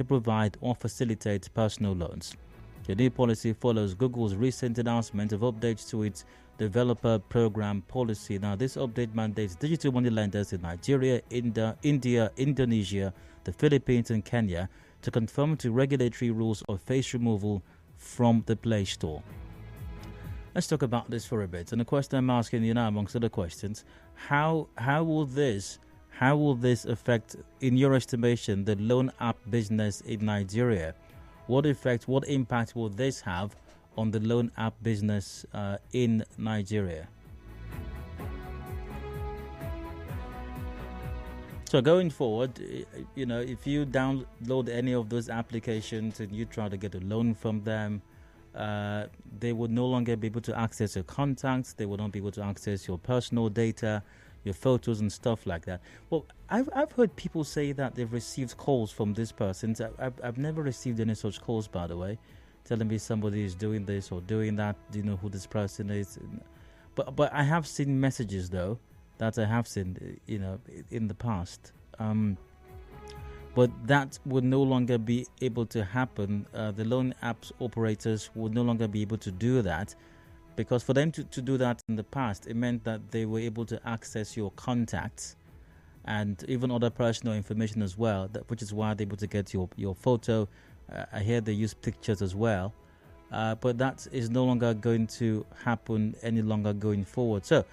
to provide or facilitate personal loans. The new policy follows Google's recent announcement of updates to its developer program policy. Now, this update mandates digital money lenders in Nigeria, India, Indonesia, the Philippines, and Kenya to conform to regulatory rules of face removal from the Play Store. Let's talk about this for a bit. And the question I'm asking you now, amongst other questions, how will this affect, in your estimation, the loan app business in Nigeria? What impact will this have on the loan app business in Nigeria? So going forward, if you download any of those applications and you try to get a loan from them, they would no longer be able to access your contacts. They would not be able to access your personal data, your photos and stuff like that. Well, I've heard people say that they've received calls from this person. I've never received any such calls, by the way, telling me somebody is doing this or doing that. Do you know who this person is? But I have seen messages, though, that I have seen, in the past. But that would no longer be able to happen. The loan apps operators would no longer be able to do that, because for them to do that in the past, it meant that they were able to access your contacts and even other personal information as well, which is why they're able to get your photo. I hear they use pictures as well. But that is no longer going to happen any longer going forward. So,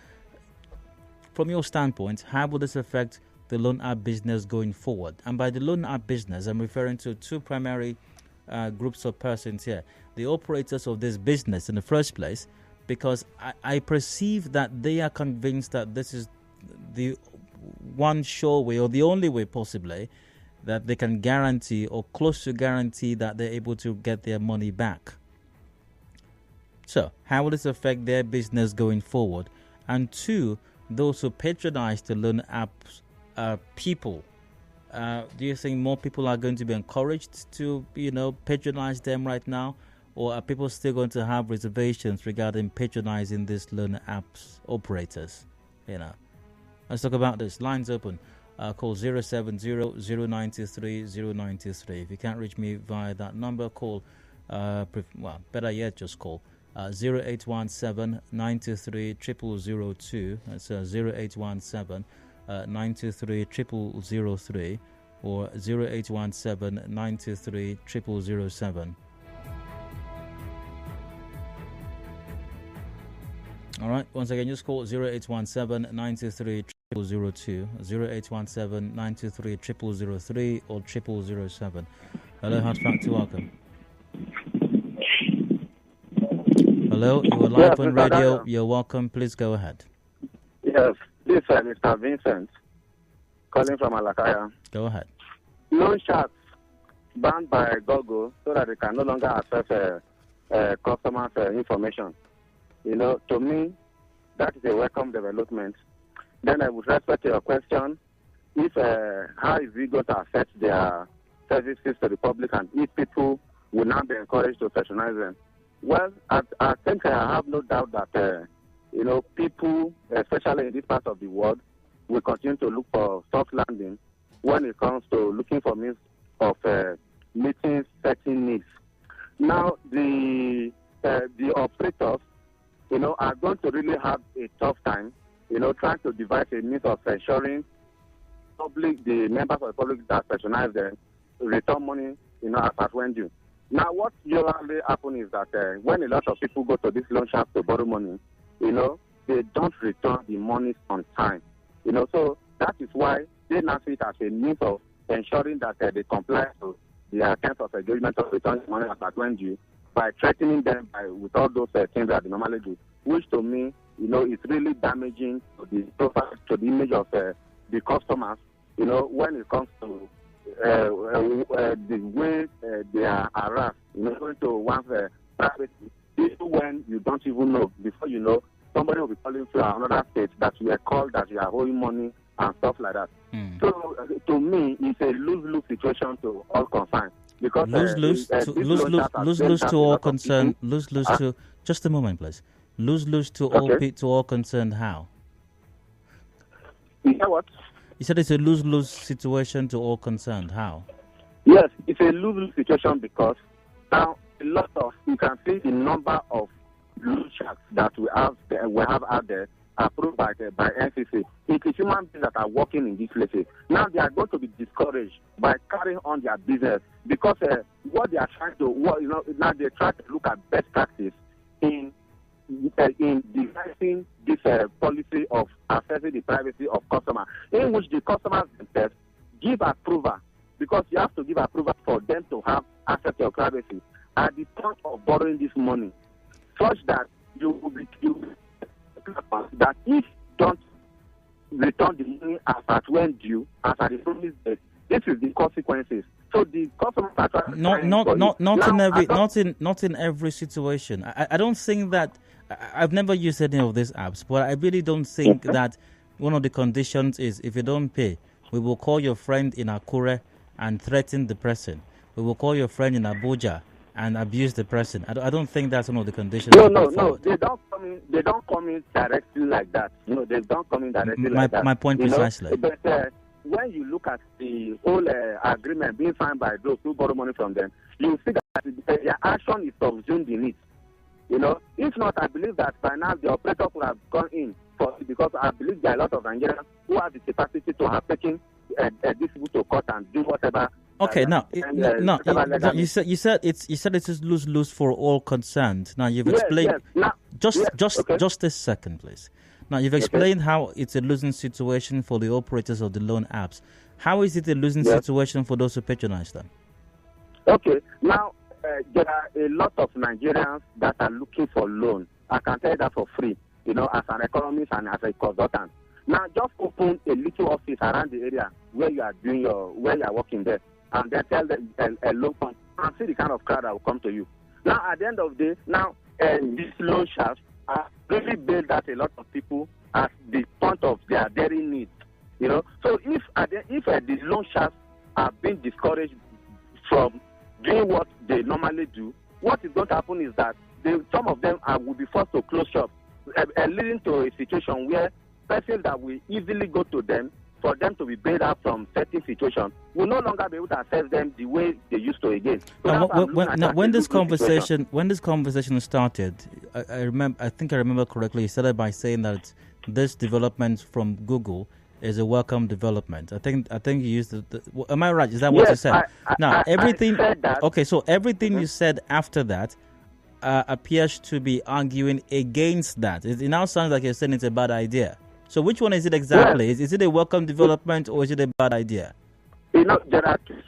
from your standpoint, how will this affect the loan app business going forward? And by the loan app business, I'm referring to two primary groups of persons here. The operators of this business in the first place, because I perceive that they are convinced that this is the one sure way, or the only way possibly, that they can guarantee or close to guarantee that they're able to get their money back. So, how will this affect their business going forward? And two, those who patronize the loan apps people, do you think more people are going to be encouraged to, patronize them right now? Or are people still going to have reservations regarding patronizing these loan apps operators? Let's talk about this. Lines open. Call 070-093-093. If you can't reach me via that number, call, better yet, just call 0817-923-0002. That's 0817-923-0003 or 0817-923-0007. All right, once again, just call 0817-923-0002, 0817-923-0003 or 0007. Hello, Hard Factor, welcome. Hello, you are live on radio. You're welcome. Please go ahead. Yes, this is Mr. Vincent calling from Alakaya. Go ahead. Loan sharks banned by Google so that they can no longer access customers' information. To me, that is a welcome development. Then I would respect your question. If how is it going to affect their services to the public, and if people will not be encouraged to patronize them? Well, I think I have no doubt that people, especially in this part of the world, will continue to look for soft landing when it comes to looking for means of meeting certain needs. Now, the operators, are going to really have a tough time, trying to devise a means of ensuring the members of the public that patronize them return money, as at when due. Now, what usually happens is that when a lot of people go to this loan shark to borrow money, they don't return the money on time. So that is why they now see it as a means of ensuring that they comply to the terms of agreement of returning money as at when due, by threatening them with all those things that they normally do, which to me, is really damaging to the profile, to the image of the customers, when it comes to the way they are harassed, going to one's privacy, even when you don't even know, before you know, somebody will be calling from another state that you are called, that you are owing money and stuff like that. So to me, it's a lose-lose situation to all concerned. Because lose-lose to all concerned. Lose-lose to, just a moment, please. Lose-lose to all concerned. How? You know what? You said it's a lose-lose situation to all concerned. How? Yes, it's a lose-lose situation because now a lot of you can see the number of loan sharks that we have out there approved by NCC. It is human beings that are working in these places. Now they are going to be discouraged by carrying on their business because what they are trying to, now they try to look at best practice in devising this policy of assessing the privacy of customers, in which the customers themselves give approval, because you have to give approval for them to have access to your privacy at the point of borrowing this money, such that you will be that if don't return the money as at when due, as at the promised date, this is the consequences. So the customers are trying not in every situation. I don't think that I've never used any of these apps, but I really don't think that one of the conditions is if you don't pay, we will call your friend in Akure and threaten the person. We will call your friend in Abuja and abuse the person. I don't think that's one of the conditions. No. They don't come in directly like that. They don't come in directly like that. My point precisely. But when you look at the whole agreement being signed by those who borrow money from them, you see that their action is subsumed in it. If not, I believe that by now the operator would have gone in because I believe there are a lot of Nigerians who have the capacity to have taken these people to court and do whatever. Okay, you said it is lose for all concerned. Now you've explained. Yes. Just a second, please. Now you've explained how it's a losing situation for the operators of the loan apps. How is it a losing situation for those who patronize them? Okay, now there are a lot of Nigerians that are looking for loan. I can tell you that for free. As an economist and as a consultant. Now just open a little office around the area where you are working there, and then tell them a loan fund and see the kind of crowd that will come to you. Now, at the end of the day, these loan sharks are really bailed out a lot of people at the point of their daily needs. So if the loan sharks are being discouraged from doing what they normally do, what is going to happen is that some of them will be forced to close shop, leading to a situation where persons that will easily go to them for them to be bailed out from certain situations will no longer be able to access them the way they used to again. So when this conversation started, I think I remember correctly. You started by saying that this development from Google is a welcome development. I think you used am I right? Is that what you said? Everything. I said that. Okay, so everything you said after that appears to be arguing against that. It now sounds like you're saying it's a bad idea. So which one is it exactly? Is it a welcome development or is it a bad idea? There are two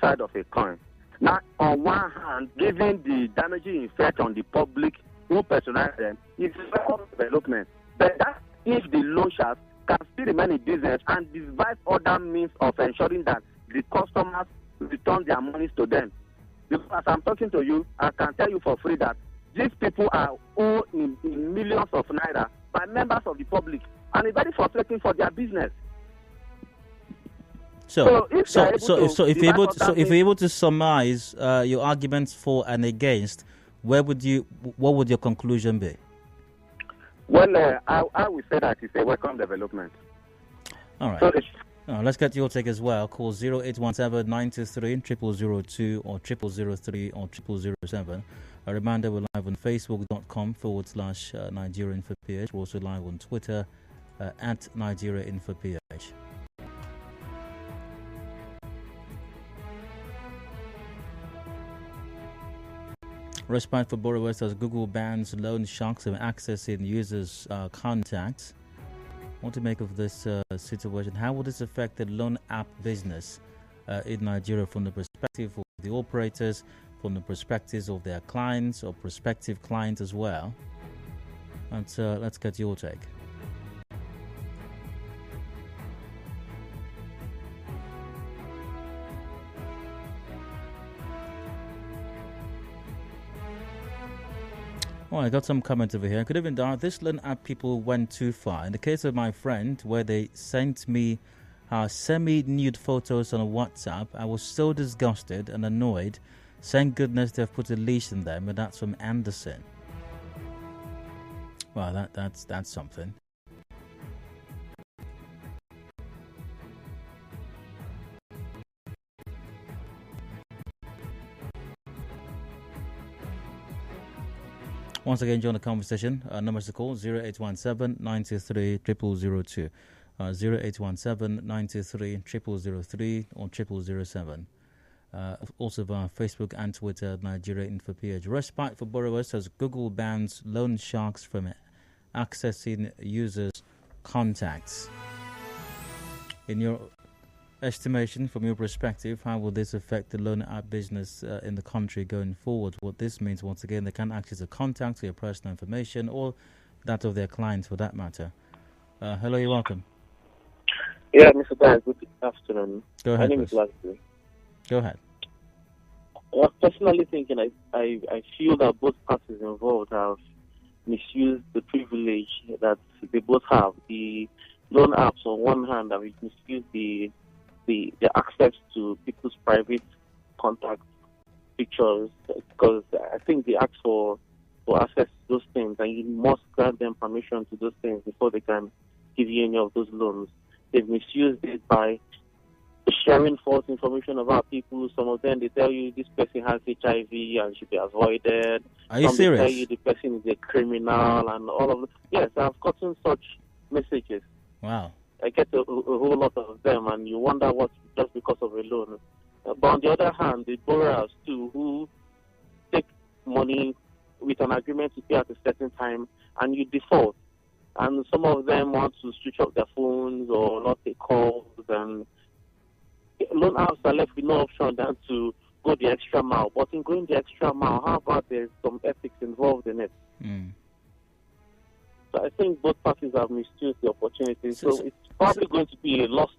sides of a coin. Now, on one hand, given the damaging effect on the public who patronize them, it's a welcome development. But that if the loan sharks can still remain in business and devise other means of ensuring that the customers return their monies to them. Because as I'm talking to you, I can tell you for free that these people are owed in millions of naira by members of the public, and it's very frustrating for their business. So if you're able to surmise your arguments for and against, what would your conclusion be? Well, I would say that it's a welcome development. All right. Let's get your take as well. Call 0817 923 0002 or 0003 or 0007. A reminder, we're live on facebook.com/Nigeria Info PH. We're also live on Twitter at Nigeria Info PH. Respite for borrowers as Google bans loan sharks from accessing users' contacts. What to make of this situation? How will this affect the loan app business in Nigeria from the perspective of the operators, from the perspectives of their clients or prospective clients as well? And let's get your take. Oh, I got some comments over here. Could have been done. This loan app people went too far. In the case of my friend, where they sent me semi-nude photos on WhatsApp, I was so disgusted and annoyed. Thank goodness they've put a leash in them, and that's from Anderson. Well, that's something. Once again, join the conversation. Numbers to call 0817 923 0002. 0817 923 0003 or 0007. Also via Facebook and Twitter, Nigeria Info PH. Respite for borrowers says Google bans loan sharks from accessing users' contacts. In your estimation, from your perspective, how will this affect the loan app business in the country going forward? What this means, once again, they can't access a contact or your personal information or that of their clients for that matter. Hello, you're welcome. Yeah, Mr. Dyer, good afternoon. Go ahead. My name is Leslie. Go ahead. Well, personally thinking, I feel that both parties involved have misused the privilege that they both have. The loan apps, on one hand, have misused the access to people's private contact pictures, because I think they ask for access to those things, and you must grant them permission to those things before they can give you any of those loans. They've misused it by sharing false information about people. Some of them, they tell you this person has HIV and should be avoided. Are you Some serious? They tell you the person is a criminal and all of it. Yes, I've gotten such messages. Wow. I get a whole lot of them, and you wonder what just because of a loan. But on the other hand, the borrowers too, who take money with an agreement to pay at a certain time, and you default. And some of them want to switch off their phones or not take calls, and loan apps are left with no option than to go the extra mile. But in going the extra mile, how about there's some ethics involved in it? So I think both parties have misused the opportunity. So it's probably going to be a loss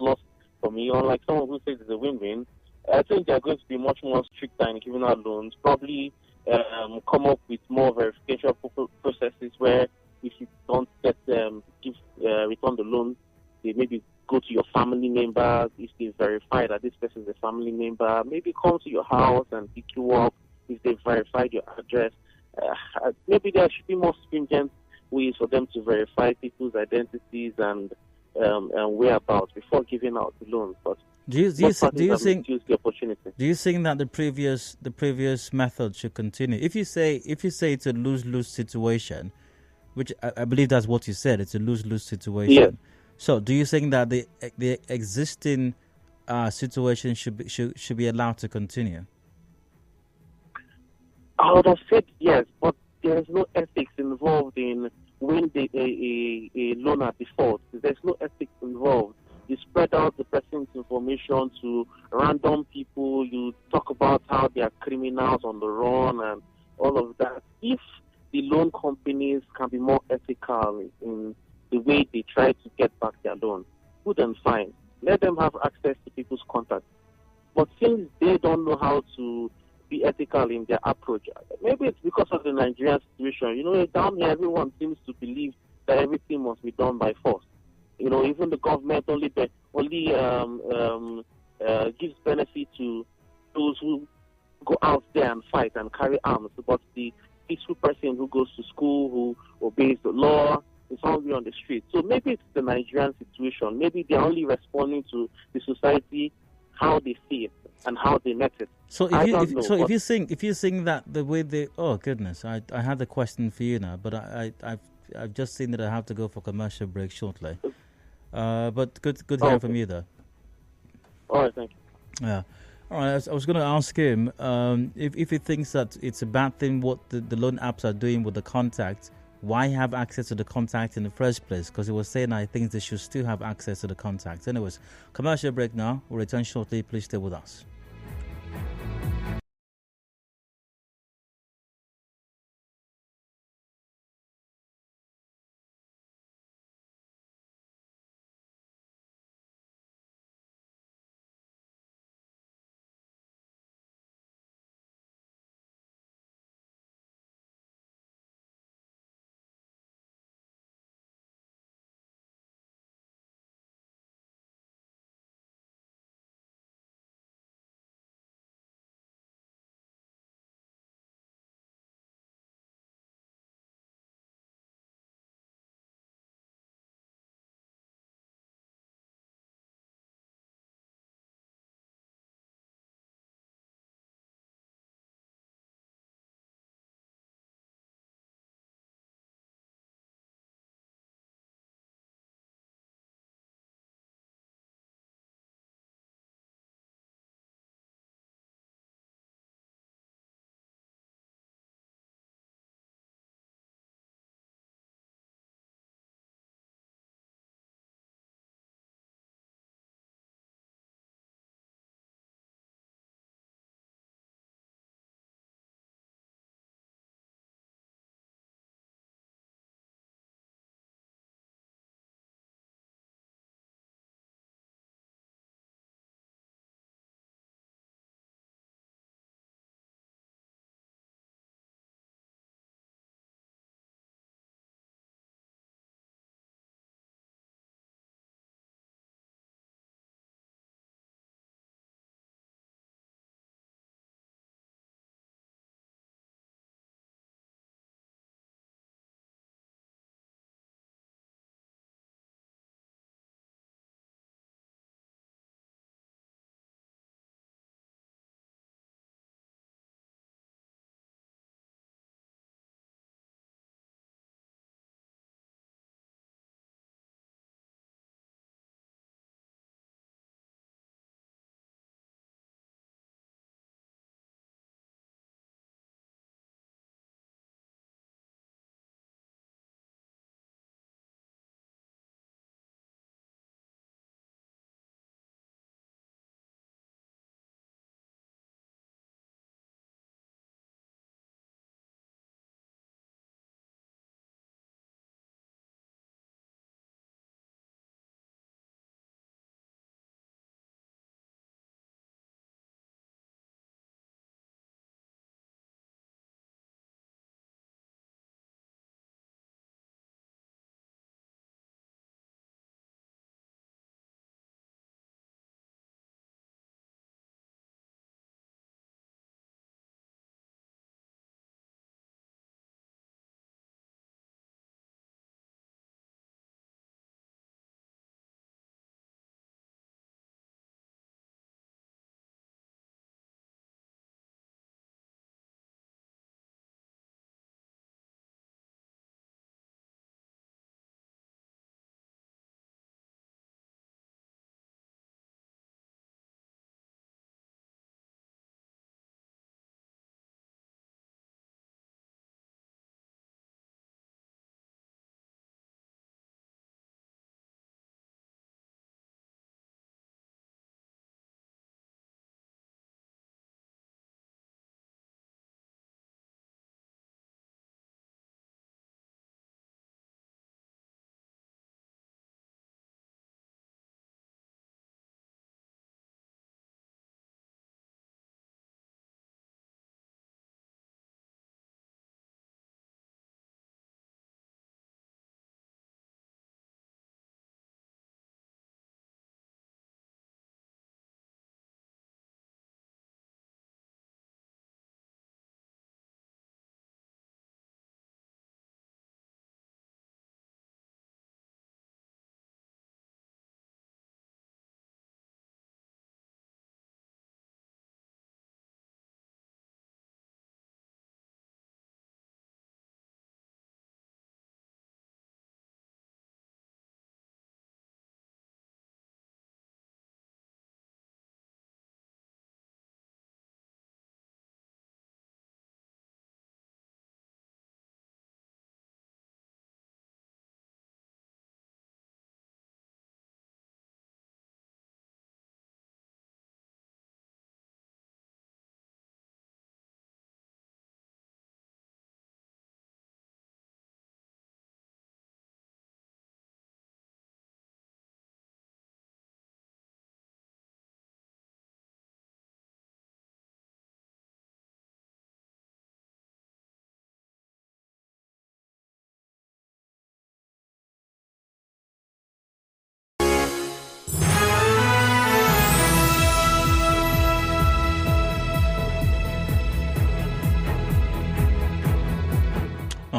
for me. Unlike someone who says it's a win-win, I think they're going to be much more strict in giving out loans. Probably come up with more verification processes where if you don't return the loan, they maybe go to your family members. If they verify that this person is a family member, maybe come to your house and pick you up. If they verified your address, maybe there should be more stringent ways for them to verify people's identities and whereabouts before giving out the loans. But do you think the opportunity? Do you think that the previous method should continue? If you say it's a lose-lose situation, which I believe that's what you said, it's a lose-lose situation. Yes. So, do you think that the existing situation should be allowed to continue? I would have said yes, but there is no ethics involved in when a loaner defaults. There's no ethics involved. You spread out the person's information to random people. You talk about how they are criminals on the run and all of that. If the loan companies can be more ethical in the way they try to get back their loan, good and fine. Let them have access to people's contacts. But since they don't know how to be ethical in their approach, maybe it's because of the Nigerian situation. You know, down here, everyone seems to believe that everything must be done by force. You know, even the government only gives benefit to those who go out there and fight and carry arms. But the peaceful person who goes to school, who obeys the law, is hungry on the street. So maybe it's the Nigerian situation. Maybe they're only responding to the society, how they see it and how they met it. So if you think that the way they, oh goodness, I had a question for you now, but I've just seen that I have to go for commercial break shortly. But good hearing from you though. All right, thank you. Yeah. All right, I was going to ask him if he thinks that it's a bad thing what the loan apps are doing with the contact. Why have access to the contact in the first place? Because he was saying I think they should still have access to the contacts. Anyways, commercial break now. We'll return shortly. Please stay with us.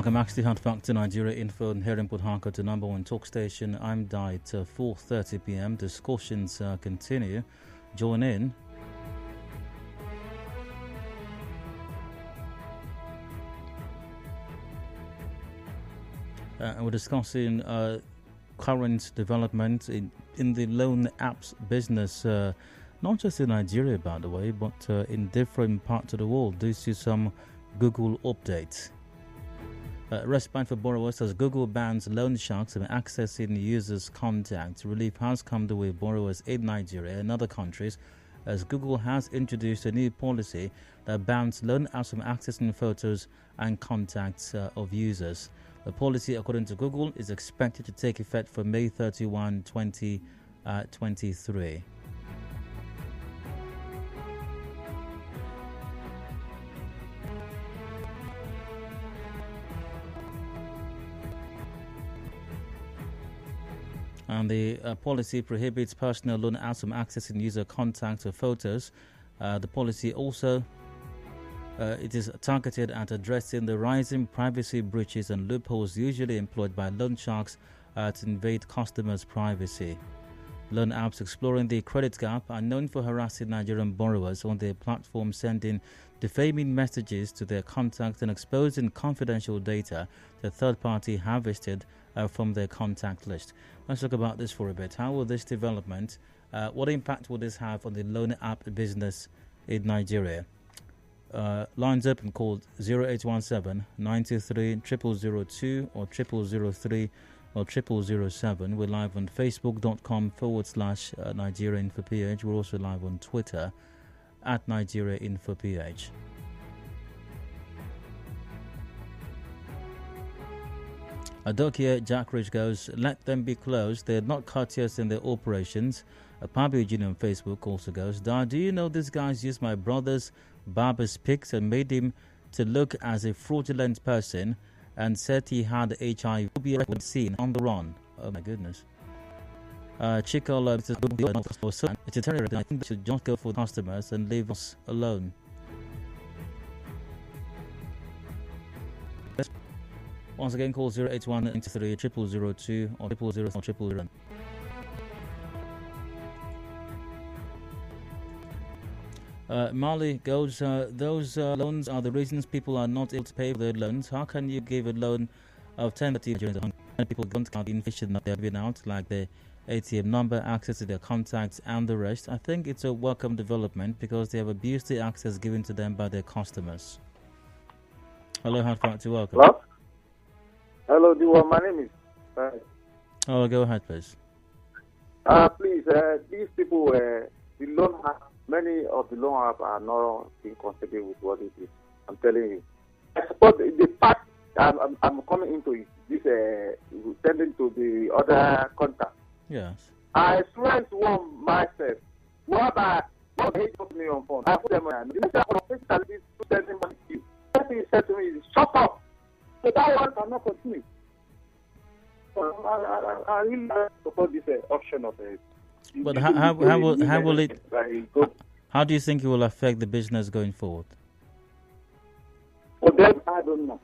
Welcome back to Hard Factor Nigeria Info and here in Port Harcourt, the number one talk station. I'm Di at 4:30 p.m. Discussions continue. Join in. And we're discussing current development in the loan apps business, not just in Nigeria, by the way, but in different parts of the world due to some Google updates. Respite for borrowers as Google bans loan sharks from accessing users' contacts. Relief has come the way borrowers in Nigeria and other countries as Google has introduced a new policy that bans loan apps from accessing photos and contacts of users. The policy, according to Google, is expected to take effect from May 31, 2023. And the policy prohibits personal loan apps from accessing user contacts or photos. The policy also it is targeted at addressing the rising privacy breaches and loopholes usually employed by loan sharks to invade customers' privacy. Loan apps exploring the credit gap are known for harassing Nigerian borrowers on their platform, sending defaming messages to their contacts and exposing confidential data that third party harvested from their contact list. Let's talk about this for a bit. How will this development, what impact will this have on the loan app business in Nigeria? Lines open, called 0817 923 0002 or 0003 or 0007. We're live on facebook.com/Nigeria Info PH. We're also live on Twitter at Nigeria Info PH. Adokia Jack Rich goes, let them be closed. They're not courteous in their operations. Pablo Jr. on Facebook also goes, do you know these guys used my brother's barber's pics and made him to look as a fraudulent person and said he had HIV seen on the run. Oh my goodness. Chico, it's a terror. I think they should just go for customers and leave us alone. Once again, call 081 93 0002 or 000 or 000. Marley goes, those loans are the reasons people are not able to pay for their loans. How can you give a loan of 10 during people don't have the information that they're giving out, like their ATM number, access to their contacts, and the rest? I think it's a welcome development because they have abused the access given to them by their customers. Hello, how far to welcome? Hello? Hello, my name is. Oh, go ahead, please. Please, these people, the loan many of the loan apps are not being considered with what it is. I'm telling you. I suppose the fact I'm coming into it, this tending to the other contact. Yes. I experienced one myself. What he told me on phone? I put them on. The next time I sending money to you. The thing he said to me is, shut up. So that one cannot continue. So I really support this option of it. But how will it? How do you think it will affect the business going forward? For them, I don't know.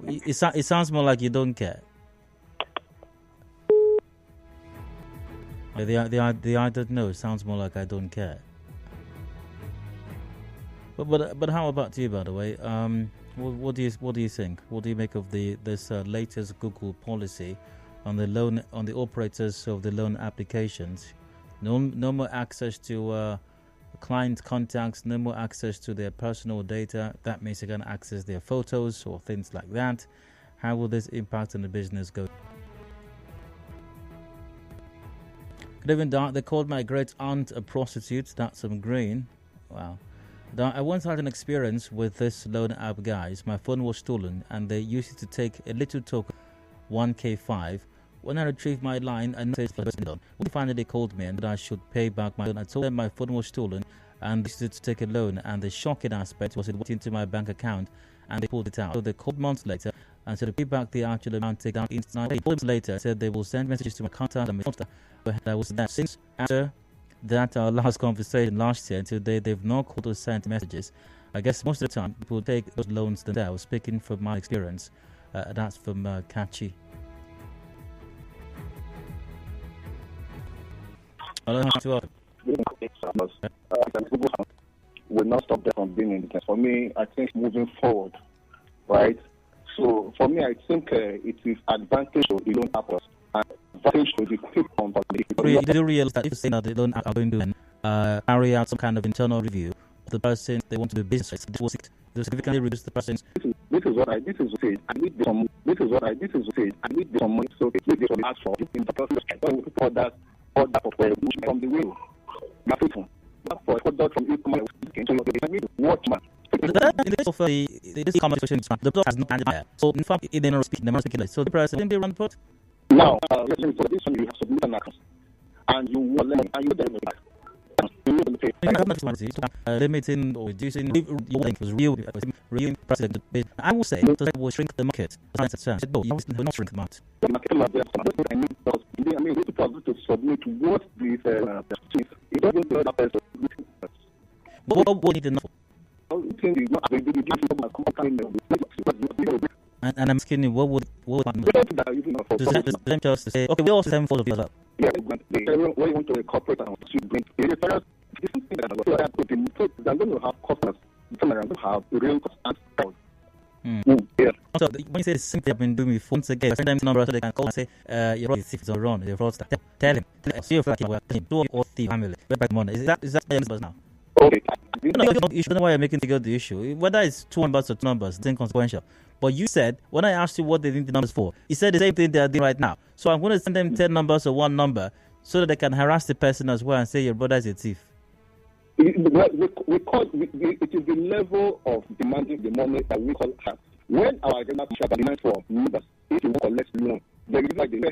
It sounds more like you don't care. The I don't know. It sounds more like I don't care. But how about you, by the way? What do you think? What do you make of this latest Google policy on the operators of the loan applications? No more access to client contacts, no more access to their personal data. That means you can access their photos or things like that. How will this impact on the business go? Good evening, Doc. They called my great aunt a prostitute. That's some green. Wow. I once had an experience with this loan app guys. My phone was stolen and they used it to take a little token, 1K5. When I retrieved my line, I noticed when finally they called me and that I should pay back my loan. I told them my phone was stolen and they used it to take a loan, and the shocking aspect was it went into my bank account and they pulled it out. So they called months later and said to pay back the actual amount taken out instantly. Months later said they will send messages to my contact and that was that. Since after that our last conversation last year until they've not called or sent messages. I guess most of the time people take those loans themselves. Speaking from my experience, that's from Kachi. Hello, will not stop them from being in business. For me, I think moving forward, right? So for me, I think it is advantage to the loan purpose and advantage to the people. You do realize that if you say that they don't are going to carry out some kind of internal review of the person they want to do business with, this will significantly reduce the person's. This is what I say. I need some. This is what I say. I need some money. So it's this ask for in the process. For that from the will. Not for product from e-commerce. Watch man. In the case of this conversation, the block has no buyer. So in fact, they don't speak. So the person didn't be run put. Now, for this one, you have submit an account, and you will let and you then limiting or reducing your link was real precedent. I will say that will shrink the market. No, you will not shrink the market. I mean, people are going to submit what this it doesn't do that person. What need to know? And I'm asking you, what would them just say, okay, we all same for the other. Yeah, when you want to incorporate and bring they're going to have customers, they're going to have real customers. Yeah. So when you say the same thing I've been doing before, once again, send them the number so they can call and say, you're right, if it's all wrong, you're fraudster. Tell him. See if like two or the family. Where money. Is that now? Okay. You don't know why you're making the issue. Whether it's 2 numbers or 2 numbers, it's inconsequential. But you said, when I asked you what they need the numbers for, you said the same thing they are doing right now. So I'm going to send them 10 numbers or 1 number so that they can harass the person as well and say your brother is a thief. It is the level of demanding the money that we call cash. When our agenda demands for numbers, if you want to collect loan, they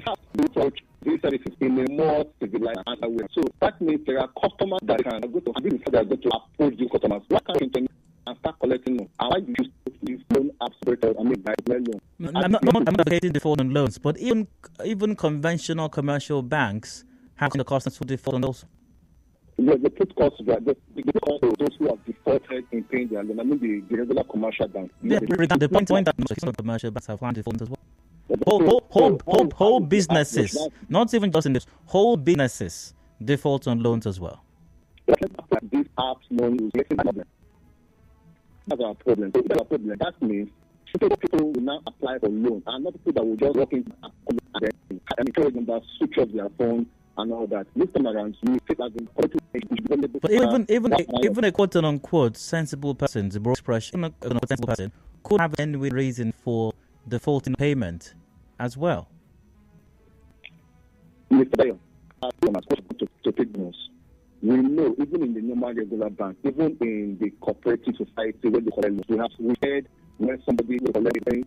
have to approach these services in a more civilized way. So that means there are customers that are going to approach these customers. What can you and start collecting loans? And why do you use these loan apps by loan? I'm not advocating default on loans, but even conventional commercial banks have the customers to default on those. Yeah, they put costs those who have defaulted in paying their loan. I mean the regular commercial banks. Yeah, the point that most commercial banks have planned default as well. Whole businesses, not even just in this, whole businesses default on loans as well. These apps loans that's our problem. So that's our problem. That means people will now apply for loans, and not people that will just walk in and encourage them that switch off their phone and all that. This time around, you take as but even a quote unquote sensible person, the broad expression, a sensible person could have any reason for defaulting payment as well. Mr. Bayo, to take loans. We know, even in the normal regular bank, even in the cooperative society where they collect loans, we heard when somebody will collect a thing,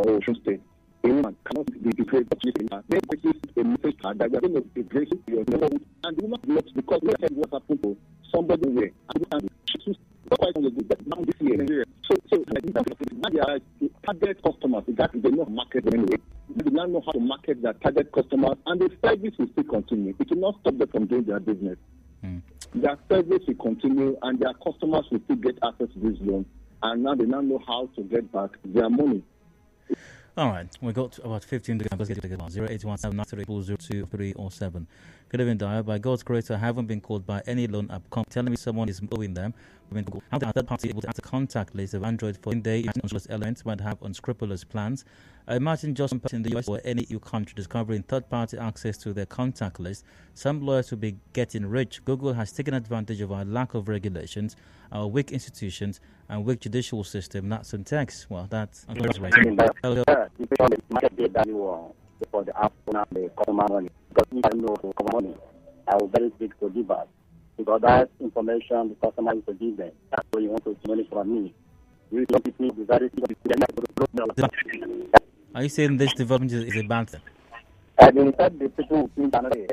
Ocean State, a woman cannot be declared then places a message card that we are going to be graceful to your neighborhood, and the woman blocks because we heard what happened to somebody where, and she's quite on the good, but now this year, so now they are target customers, that they know market them anyway. They now know how to market their target customers, and the service will still continue. It will not stop them from doing their business. Their service will continue, and their customers will still get access to this loan, and now they now know how to get back their money. All right, we got about 15 to go. 0817-932-0307. Good evening, Dyer. By God's grace, I haven't been called by any loan app telling me someone is owing them. How the third party able to add a contact list of Android phone they unscrupulous elements might have unscrupulous plans. I imagine just some person in the US or any EU country discovering third-party access to their contact list. Some lawyers will be getting rich. Google has taken advantage of our lack of regulations, our weak institutions, and weak judicial system. That's in text. Well, that's for the app the customer money. Because if I know for customer money, I will very quick to give us. Because that information the customer is to give them. That's what you want to money from me. You don't give me the Are you saying this development is a bad thing? I mean, the people who think another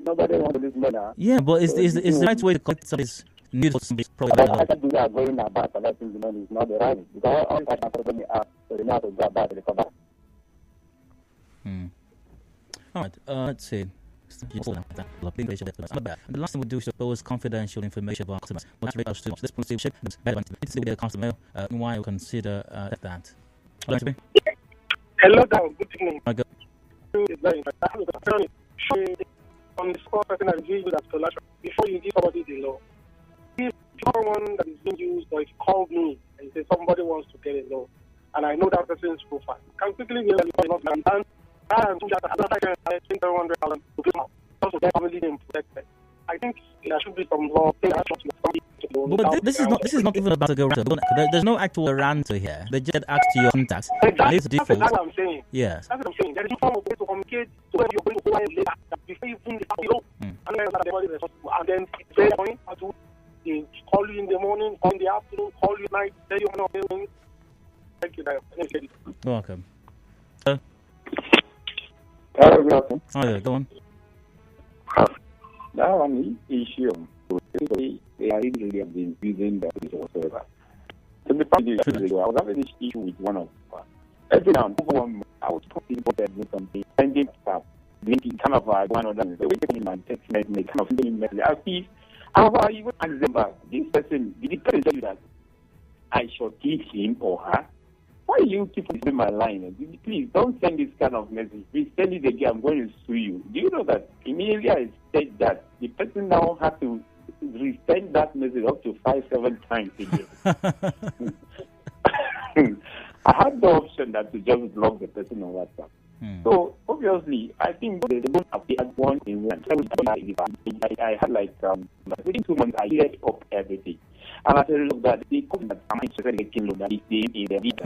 nobody wants to lose money. Yeah, but is the right way to collect somebody's need for somebody's problem? I think we are going about collecting the money is not the right. Because all that company are so they know how to grab that to recover. All right, let's see. the last thing we do is expose confidential information of our customers. This policy should better with their customer. Why we consider that? Hello, down. Good evening. I go. On the score person that is being used as collateral before you give somebody the loan. If someone that is being used, or if you call me and say somebody wants to get a loan, and I know that person's profile, can quickly be able to and also get family name protected. I think there should be some law. But this is not even about to go around. There's no actual rant here. They just ask to your contacts. Exactly. That's what I'm saying. Yes. That's what I'm saying. There is no form of way to communicate to where you're going to go later before you even start below. And then they call you in the morning, call in the afternoon, call you at night, tell you not doing. Thank you, Dayo. Welcome. Oh yeah, go on. Now on the issue, they are really have been using that whatsoever. So the fact is, I was having this issue with one of every now and then I was talking about something, sending stuff, linking kind of one of them. The way they my text message, kind of sending message. I see, however, even ask them back, this person, did the person tell you that I should teach him or her? Why you keep on my line? Please don't send this kind of message. Please send it again. I'm going to sue you. Do you know that immediately I said that the person now has to resend that message up to 5-7 times again? I had the option that to just block the person on WhatsApp. So obviously, I think they don't have the one in one. I had like within 2 months I cleared up everything. And as a result of that, they come that I'm interested in getting loan that is in the lead.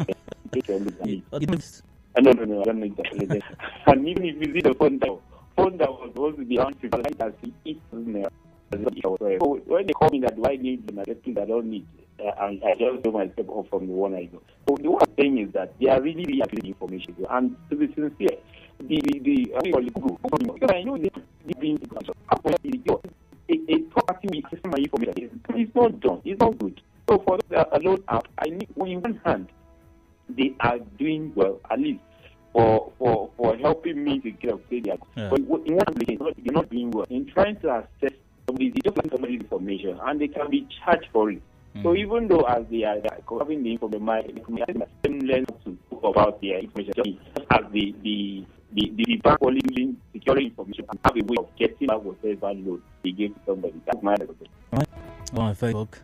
No, I don't need that. And even if you see the phone that was supposed to be on to like that, it wasn't there. So when they call me that, do I need them? I think I don't need. I just do myself off from the one I know. So the one thing is that they are really the information. And to be sincere, because I know they being a property with customer information is not done. It's not good. So for a loan app, I need on one hand, they are doing well, at least for helping me to get up there. But in one hand, they're not doing well in trying to access somebody's information, and they can be charged for it. So even though as they are having the information, I think learn to talk about their information as the bank only using securing information and have a way of getting back whatever loan they give to somebody. That's my opinion. Right. On Facebook,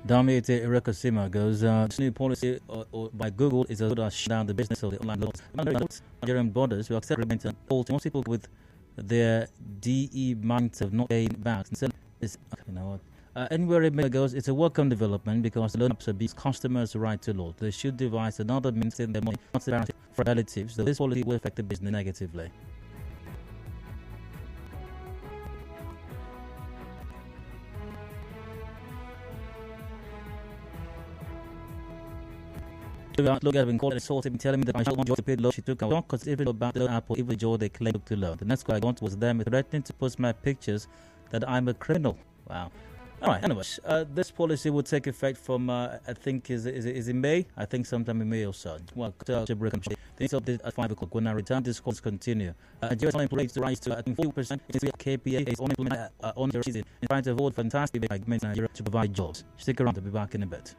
Damiete Irekosima goes, this new policy by Google is as good as shut down the business of the online loans. Nigerian borders will accept remittance and hold most people with their DE minds of not paying back. Anywhere it goes, it's a welcome development because the loan apps abuse customers' right to loan. They should devise another means to their money for relatives, so this policy will affect the business negatively. Look, I've been called and assaulted, telling me that I don't want to pay the loan she took. I don't consider it about the loan app or even Joe they claim to loan. The next guy I got was them threatening to post my pictures that I'm a criminal. Wow. All right. Anyways, this policy will take effect from I think is in May. I think sometime in May or so. Well, break and the next update at 5 o'clock. When I return, this calls continue. Nigeria's unemployment rate rise to 40%. It's KPA is unemployment on the season. In trying to avoid fantastic government in Nigeria to provide jobs. Stick around. I'll be back in a bit.